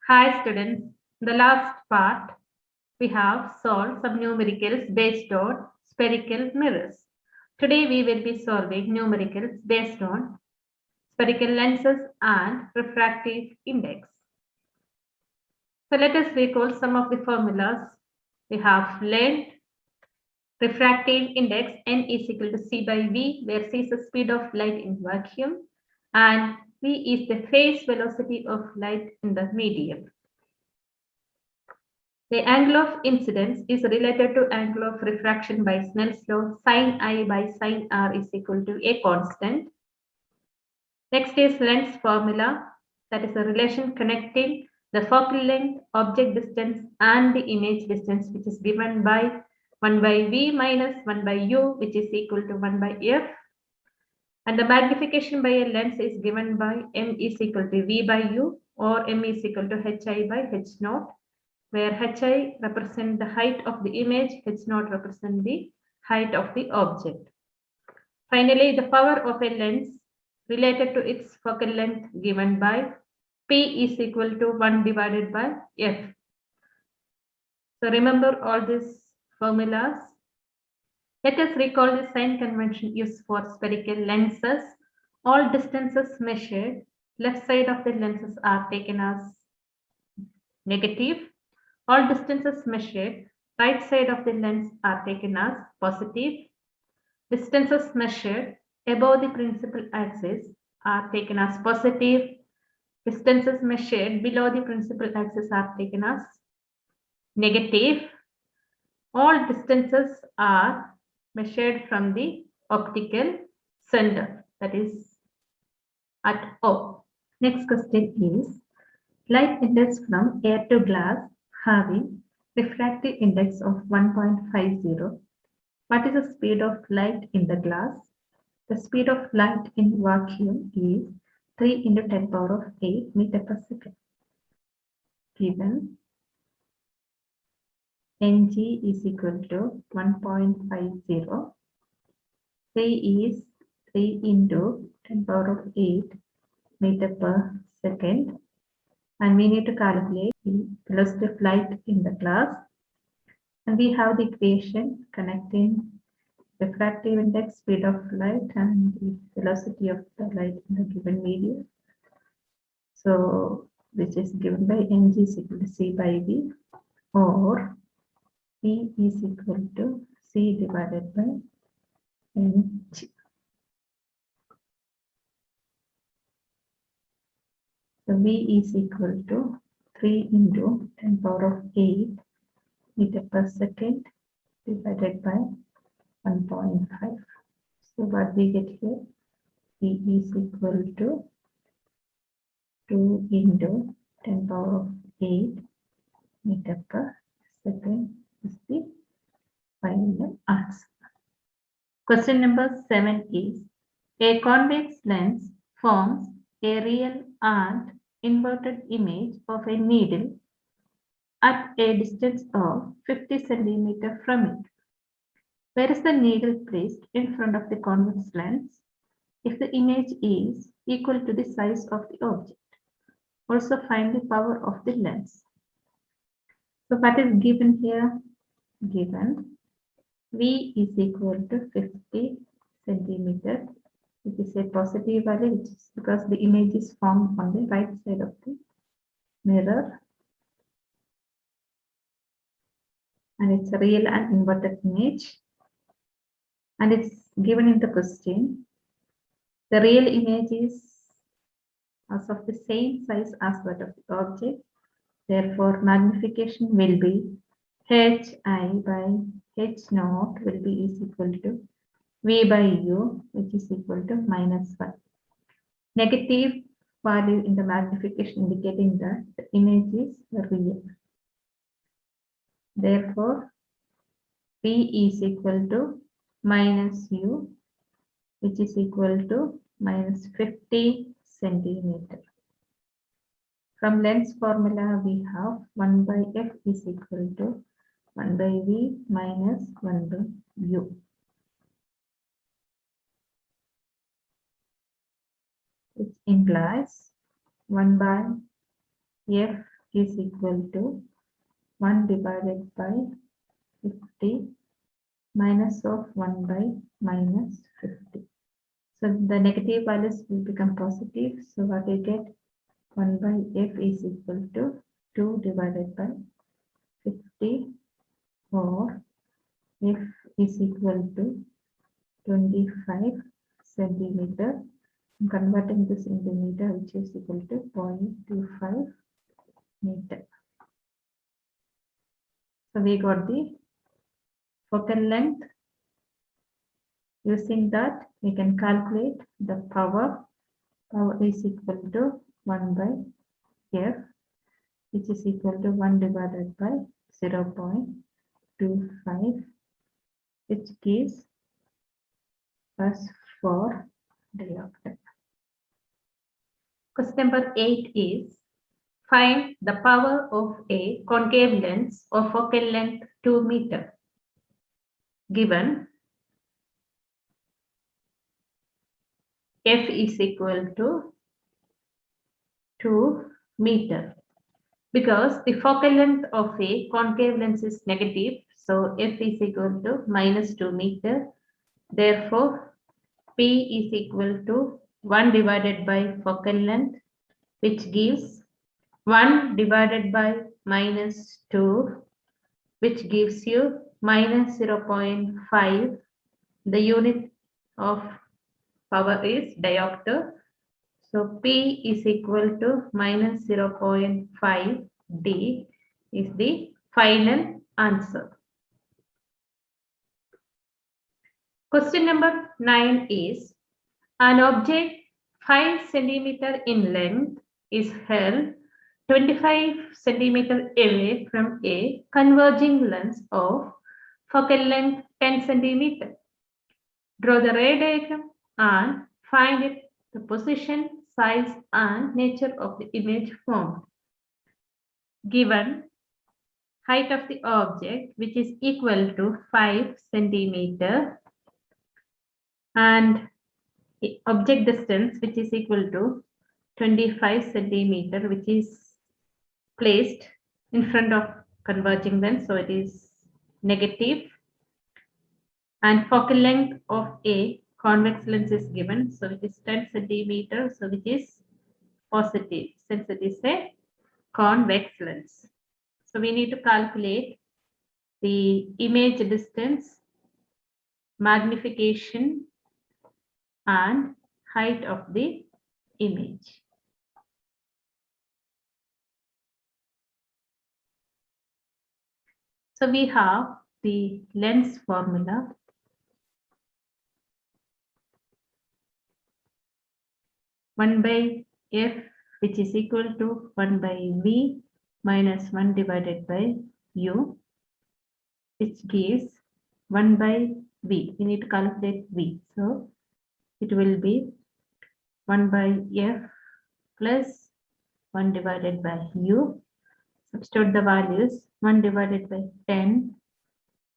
Hi students, in the last part we have solved some numericals based on spherical mirrors. Today we will be solving numericals based on spherical lenses and refractive index. So let us recall some of the formulas. We have length, refractive index n is equal to c by v, where c is the speed of light in vacuum and v is the phase velocity of light in the medium. The angle of incidence is related to angle of refraction by Snell's law. Sin I by sin R is equal to a constant. Next is length formula, that is a relation connecting the focal length, object distance and the image distance, which is given by 1 by v minus 1 by u, which is equal to 1 by f. And the magnification by a lens is given by m is equal to v by u, or m is equal to hi by h naught, where hi represent the height of the image, h naught represent the height of the object. Finally, the power of a lens related to its focal length given by P is equal to 1 divided by F. So remember all these formulas. Let us recall the sign convention used for spherical lenses. All distances measured, left side of the lenses are taken as negative. All distances measured, right side of the lens are taken as positive. Distances measured above the principal axis are taken as positive. Distances measured below the principal axis are taken as negative. All distances are measured from the optical center, that is at O. Next question is, light enters from air to glass having refractive index of 1.50. What is the speed of light in the glass? The speed of light in vacuum is 3 into 10 power of 8 meter per second. Given Ng is equal to 1.50. 3 is 3 into 10 power of 8 meter per second. And we need to calculate the velocity of light in the glass. And we have the equation connecting refractive index, speed of light, and the velocity of the light in the given medium. So which is given by Ng is equal to C by V, or V is equal to C divided by Ng. So V is equal to 3 into 10 power of 8 meter per second divided by 1.5. So what we get here, V is equal to 2 into 10 power of 8 meter per second is the final answer. Question number 7 is, a convex lens forms a real and inverted image of a needle at a distance of 50 centimeter from it. Where is the needle placed in front of the convex lens if the image is equal to the size of the object? Also find the power of the lens. So what is given here? Given V is equal to 50 centimeter, which is a positive value, which is because the image is formed on the right side of the mirror, and it's a real and inverted image, and it's given in the question. The real image is as of the same size as that of the object, therefore magnification will be hi by h naught will be is equal to v by u, which is equal to -1. Negative value in the magnification indicating that the image is real. Therefore, v is equal to -u, which is equal to -50 centimeter. From lens formula, we have 1 by f is equal to 1 by v minus 1 by u. Which implies 1 by f is equal to 1 divided by 50 minus of 1 by minus 50. So the negative values will become positive. So what we get, 1 by f is equal to 2 divided by 50, or f is equal to 25 centimeter. I'm converting this into meter, which is equal to 0.25 meter. So we got the focal length. Using that, we can calculate the power. Power is equal to 1 by f, which is equal to 1 divided by 0.25, which gives us 4 diopter. Question number 8 is, find the power of a concave lens of focal length 2 meter. Given f is equal to 2 meter. Because the focal length of a concave lens is negative, so f is equal to minus 2 meter. Therefore, P is equal to 1 divided by focal length, which gives 1 divided by minus 2, which gives you minus 0.5. The unit of power is diopter. So P is equal to minus 0.5 D is the final answer. Question number 9 is, an object 5 centimeter in length is held 25 centimeter away from a converging lens of focal length 10 centimeter. Draw the ray diagram and find the position, size and nature of the image formed. Given height of the object, which is equal to 5 centimeter, and object distance, which is equal to 25 centimeter, which is placed in front of converging lens, so it is negative, and focal length of a convex lens is given, so it is 10 centimeter, so which is positive since it is a convex lens. So we need to calculate the image distance, magnification and height of the image. So we have the lens formula. One by f, which is equal to 1 by v minus 1 divided by u, which gives 1 by v. We need to calculate v. So it will be 1 by f plus 1 divided by u. Substitute the values. 1 divided by 10.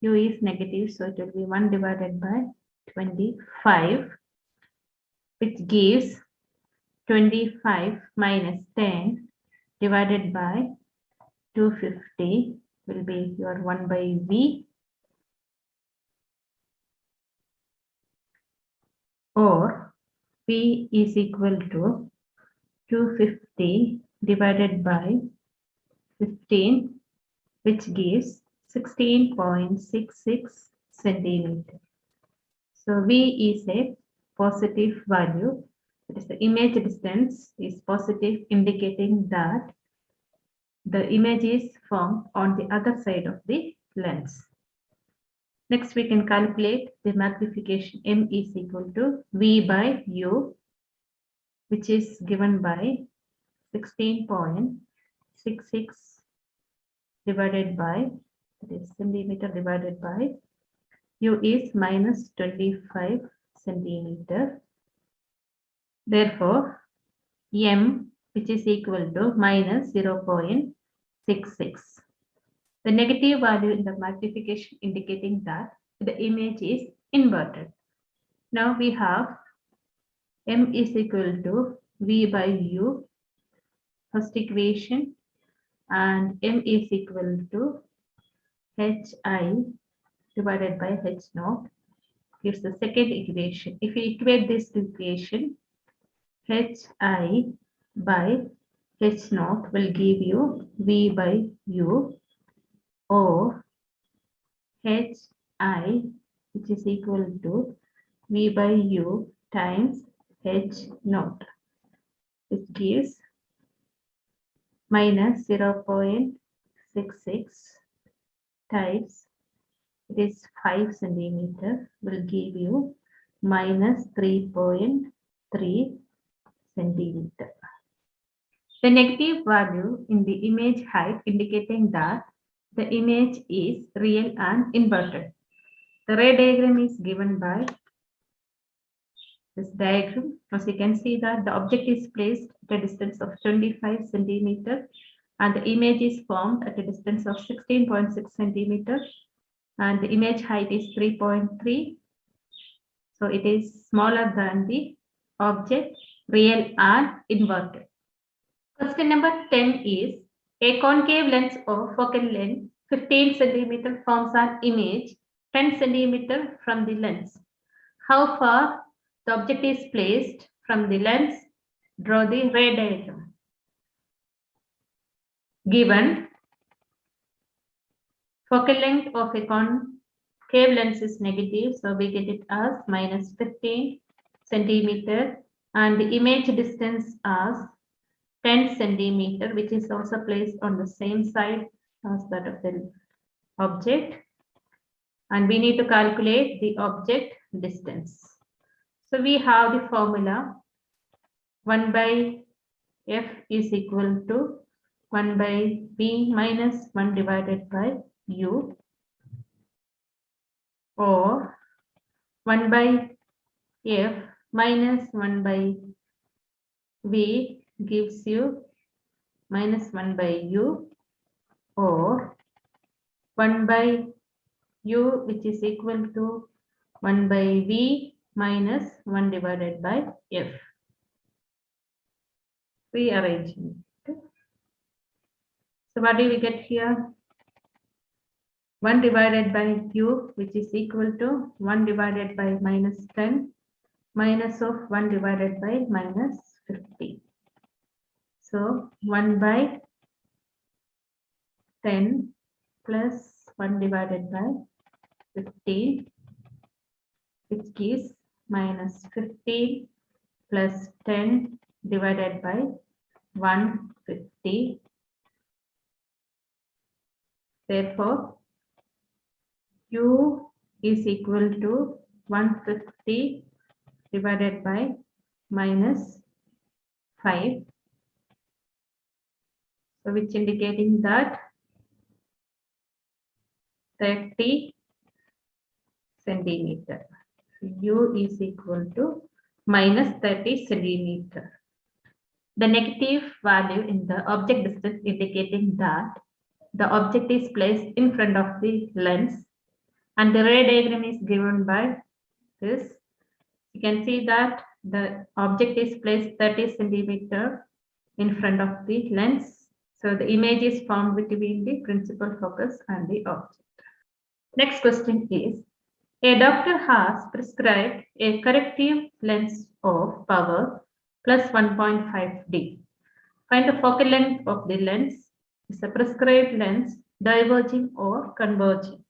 U is negative, so it will be 1 divided by 25, which gives 25 minus 10 divided by 250 will be your 1 by v, or v is equal to 250 divided by 15, which gives 16.66 centimeter. So v is a positive value. That is, the image distance is positive, indicating that the image is formed on the other side of the lens. Next, we can calculate the magnification. M is equal to V by U, which is given by 16.66 divided by, that is centimeter divided by, U is minus 25 centimeter. Therefore, M, which is equal to minus 0.66. The negative value in the magnification indicating that the image is inverted. Now we have M is equal to V by U. First equation, and m is equal to hi divided by h naught. Here's the second equation. If we equate this equation, hi by h naught will give you v by u, or hi, which is equal to v by u times h naught, which gives minus 0.66 times, it is 5 centimeter, will give you minus 3.3 centimeter. The negative value in the image height indicating that the image is real and inverted. The ray diagram is given by this diagram. As you can see that the object is placed at a distance of 25 centimeter and the image is formed at a distance of 16.6 centimeter and the image height is 3.3. So it is smaller than the object, real and inverted. Question number 10 is, a concave lens of focal length 15 centimeter forms an image 10 centimeter from the lens. How far the object is placed from the lens? Draw the ray diagram. Given focal length of a concave lens is negative, so we get it as minus 15 centimeter, and the image distance as 10 centimeter, which is also placed on the same side as that of the object, and we need to calculate the object distance. So we have the formula 1 by f is equal to 1 by v minus 1 divided by u, or 1 by f minus 1 by v gives you minus 1 by u, or 1 by u, which is equal to 1 by v minus 1 divided by f. Rearranging it. So what do we get here? 1 divided by u, which is equal to 1 divided by minus 10 minus of 1 divided by minus 50. So 1 by 10 plus 1 divided by 15, which gives minus 15 plus 10 divided by 150. Therefore, u is equal to 150 divided by minus 5. So which indicating that 30 centimeter. U is equal to minus 30 centimeter. The negative value in the object distance indicating that the object is placed in front of the lens, and the ray diagram is given by this. You can see that the object is placed 30 centimeter in front of the lens. So the image is formed between the principal focus and the object. Next question is, a doctor has prescribed a corrective lens of power plus 1.5D. Find the focal length of the lens. Is the prescribed lens diverging or converging?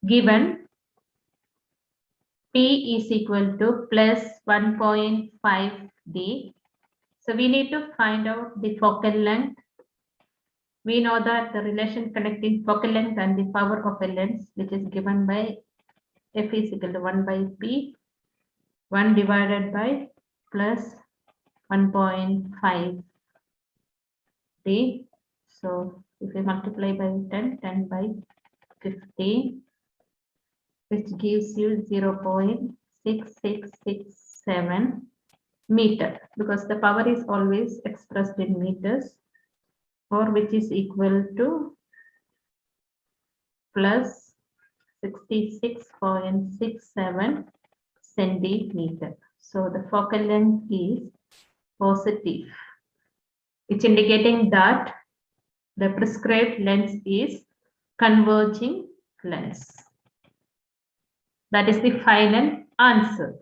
Given P is equal to plus 1.5D. So we need to find out the focal length. We know that the relation connecting focal length and the power of a lens, which is given by F is equal to 1 by P, 1 divided by plus 1.5D. So if we multiply by 10, 10 by 15, which gives you 0.6667 meter, because the power is always expressed in meters, or which is equal to plus 66.67 centimeter. So the focal length is positive. which indicating that the prescribed lens is converging lens. That is the final answer.